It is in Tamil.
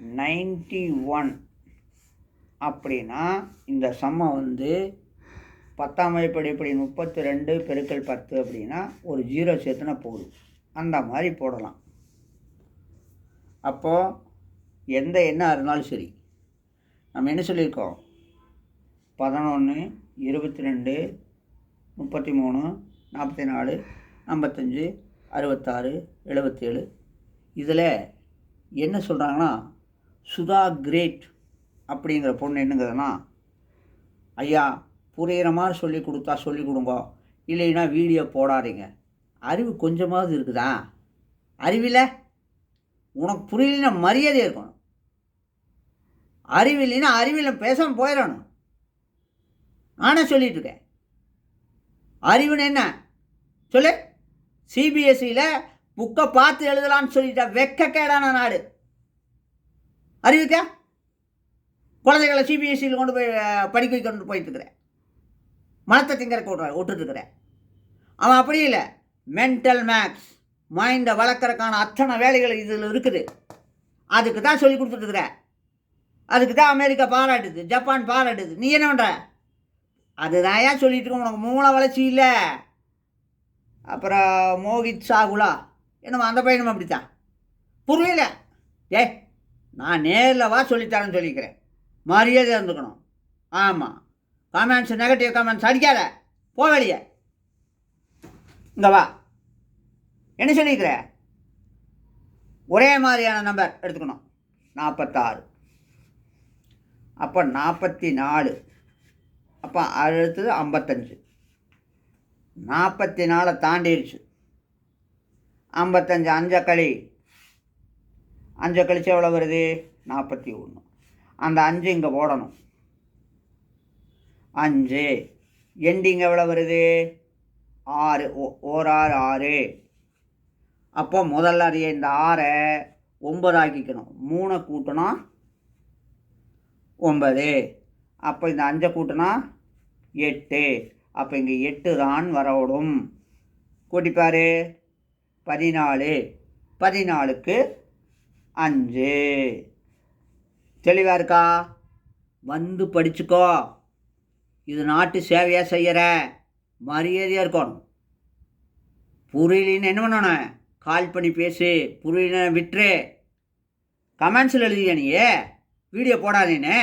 91 அப்படின்னா இந்த சம்மம் வந்து 10ஆம் வகுப்படி இப்படி 32 பெருக்கல் 10 அப்படின்னா ஒரு 0 சேர்த்துனா போதும். அந்த மாதிரி போடலாம். அப்போது எந்த எண்ணாக இருந்தாலும் சரி, நம்ம என்ன சொல்லியிருக்கோம்? 11, 22, 33, 44, 55, 66, 77. இதில் என்ன சொல்கிறாங்கன்னா, சுதா கிரேட் அப்படிங்கிற பொண்ணு என்னங்கிறதுனா, ஐயா புரிகிற மாதிரி சொல்லி கொடுத்தா சொல்லி கொடுங்க, இல்லைன்னா வீடியோ போடாதீங்க. அறிவு கொஞ்சமாவது இருக்குதா? அறிவில் உனக்கு புரியலன்னா மரியாதை இருக்கணும். அறிவு இல்லைன்னா அறிவில் பேசாமல் போயிடணும். நானே சொல்லிகிட்ருக்கேன். அறிவுன்னு என்ன சொல்லு. சிபிஎஸ்சியில் புக்கை பார்த்து எழுதலான்னு சொல்லிட்டா வெக்கக்கேடான நாடு. அறிவுக்கா குழந்தைகளை சிபிஎஸ்சியில் கொண்டு போய் படிக்க வைக்கொண்டு போயிட்டுருக்கிறேன். மனத்தை திங்கறக்க விட்டுட்டுருக்கிறேன். அவன் அப்படி இல்லை. மென்டல் மேக்ஸ் மைண்டை வளர்க்குறக்கான அத்தனை வேலைகள் இதில் இருக்குது. அதுக்கு தான் சொல்லி கொடுத்துட்டுருக்குறேன். அதுக்கு தான் அமெரிக்கா பாராட்டுது, ஜப்பான் பாராட்டுது. நீ என்ன பண்ணுற? அதுதான் ஏன் சொல்லிட்டு இருக்க, உனக்கு மூளை வளர்ச்சி இல்லை. அப்புறம் மோகித் சாகுலா என்னம்மா அந்த பையனும் அப்படித்தான். புரியல. நான் நேரில் வா சொல்லித்தரேன்னு சொல்லிக்கிறேன். மரியாதை இருந்துக்கணும். ஆமாம், கமெண்ட்ஸ் நெகட்டிவ் கமெண்ட்ஸ் அடிக்காத, போ வெளியே. இங்கே வா. என்ன சொல்லிக்கிற? ஒரே மாதிரியான நம்பர் எடுத்துக்கணும். 46, அப்போ 44, அப்போ அடுத்தது 55. 44 தாண்டிடுச்சு. 55 5 கழி. 5 கழிச்சு எவ்வளோ வருது? 41. அந்த 5 இங்கே போடணும். 5 எண்டிங் எவ்வளோ வருது? 6. 1 6 6. அப்போ முதல்ல அறிய இந்த 6 9 ஆக்கிக்கணும். 3 கூட்டினா 9. அப்போ இந்த 5 கூட்டினா 8. அப்போ இங்கே 8 தான் வரணும். கூட்டிப்பார். 14. 14க்கு 5. தெளிவாக இருக்கா? வந்து படிச்சுக்கோ. இது நாட்டு சேவையாக செய்கிற, மரியாதையாக இருக்கணும். புரியலின்னு என்ன பண்ணணும்? கால் பண்ணி பேசு. புரியல விட்டுரு. கமெண்ட்ஸில் எழுதியா நீ வீடியோ போடாதேன்னு.